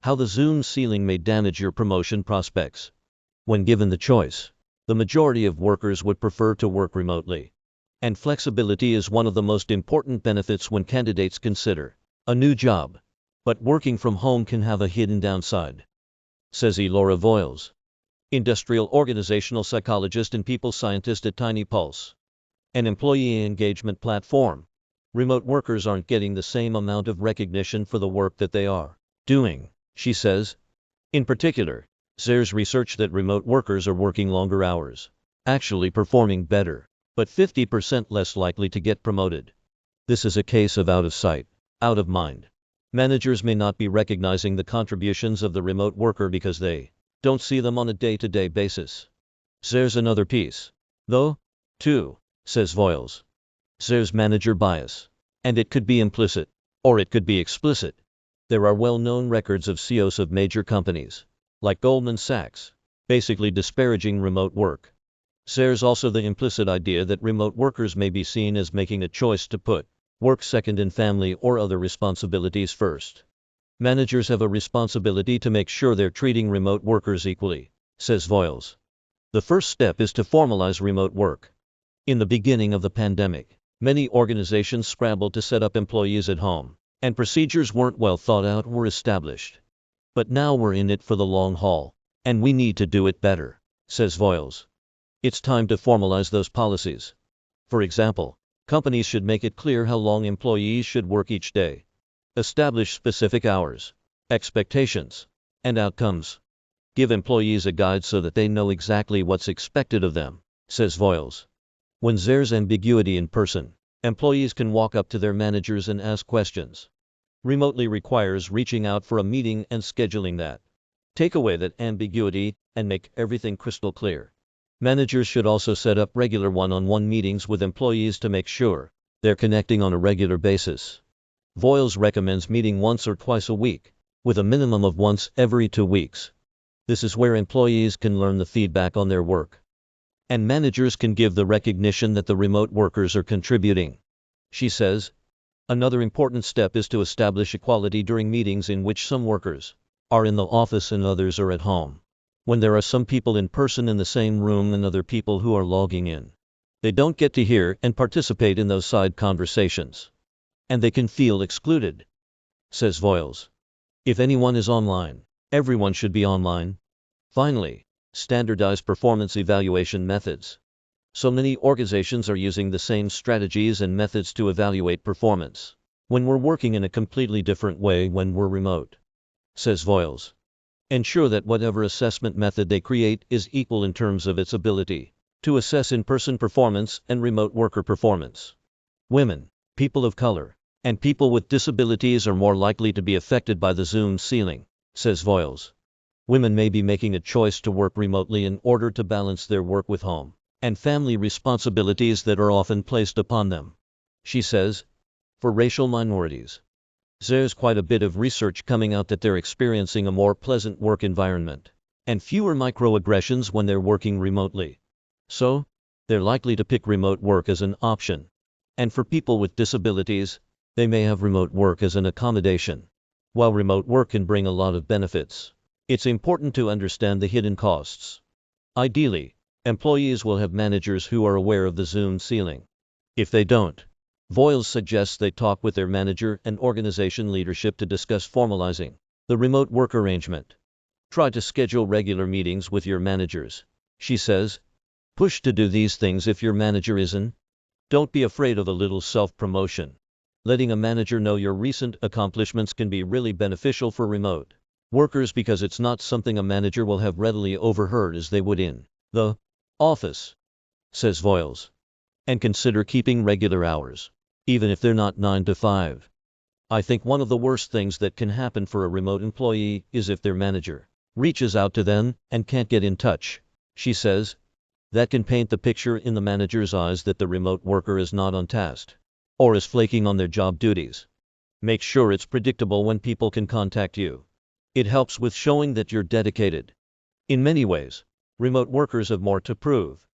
How the Zoom ceiling may damage your promotion prospects. When given the choice, the majority of workers would prefer to work remotely. And flexibility is one of the most important benefits when candidates consider a new job. But working from home can have a hidden downside, says Laura Voyles, industrial organizational psychologist and people scientist at Tiny Pulse, an employee engagement platform. Remote workers aren't getting the same amount of recognition for the work that they are doing, she says. In particular, there's research that remote workers are working longer hours, actually performing better, but 50% less likely to get promoted. This is a case of out of sight, out of mind. Managers may not be recognizing the contributions of the remote worker because they don't see them on a day-to-day basis. There's another piece, though, too, says Voyles. There's manager bias. And it could be implicit, or it could be explicit. There are well-known records of CEOs of major companies, like Goldman Sachs, basically disparaging remote work. There's also the implicit idea that remote workers may be seen as making a choice to put work second and family or other responsibilities first. Managers have a responsibility to make sure they're treating remote workers equally, says Voyles. The first step is to formalize remote work. In the beginning of the pandemic, many organizations scrambled to set up employees at home, and procedures weren't well thought out or established. But now we're in it for the long haul, and we need to do it better, says Voyles. It's time to formalize those policies. For example, companies should make it clear how long employees should work each day. Establish specific hours, expectations, and outcomes. Give employees a guide so that they know exactly what's expected of them, says Voyles. When there's ambiguity in person, employees can walk up to their managers and ask questions. Remotely requires reaching out for a meeting and scheduling that. Take away that ambiguity and make everything crystal clear. Managers should also set up regular one-on-one meetings with employees to make sure they're connecting on a regular basis. Voyles recommends meeting once or twice a week, with a minimum of once every 2 weeks. This is where employees can learn the feedback on their work, and managers can give the recognition that the remote workers are contributing. She says, another important step is to establish equality during meetings in which some workers are in the office and others are at home. When there are some people in person in the same room and other people who are logging in, they don't get to hear and participate in those side conversations, and they can feel excluded, says Voyles. If anyone is online, everyone should be online. Finally, standardize performance evaluation methods. So many organizations are using the same strategies and methods to evaluate performance when we're working in a completely different way when we're remote, says Voyles. Ensure that whatever assessment method they create is equal in terms of its ability to assess in-person performance and remote worker performance. Women, people of color, and people with disabilities are more likely to be affected by the Zoom ceiling, says Voyles. Women may be making a choice to work remotely in order to balance their work with home and family responsibilities that are often placed upon them. She says, for racial minorities, there's quite a bit of research coming out that they're experiencing a more pleasant work environment and fewer microaggressions when they're working remotely. So, they're likely to pick remote work as an option. And for people with disabilities, they may have remote work as an accommodation. While remote work can bring a lot of benefits, it's important to understand the hidden costs. Ideally, employees will have managers who are aware of the Zoom ceiling. If they don't, Voyles suggests they talk with their manager and organization leadership to discuss formalizing the remote work arrangement. Try to schedule regular meetings with your managers, she says. Push to do these things if your manager isn't. Don't be afraid of a little self-promotion. Letting a manager know your recent accomplishments can be really beneficial for remote workers because it's not something a manager will have readily overheard as they would in the office, says Voyles. And consider keeping regular hours, even if they're not 9 to 5. I think one of the worst things that can happen for a remote employee is if their manager reaches out to them and can't get in touch, she says. That can paint the picture in the manager's eyes that the remote worker is not on task or is flaking on their job duties. Make sure it's predictable when people can contact you. It helps with showing that you're dedicated. In many ways, remote workers have more to prove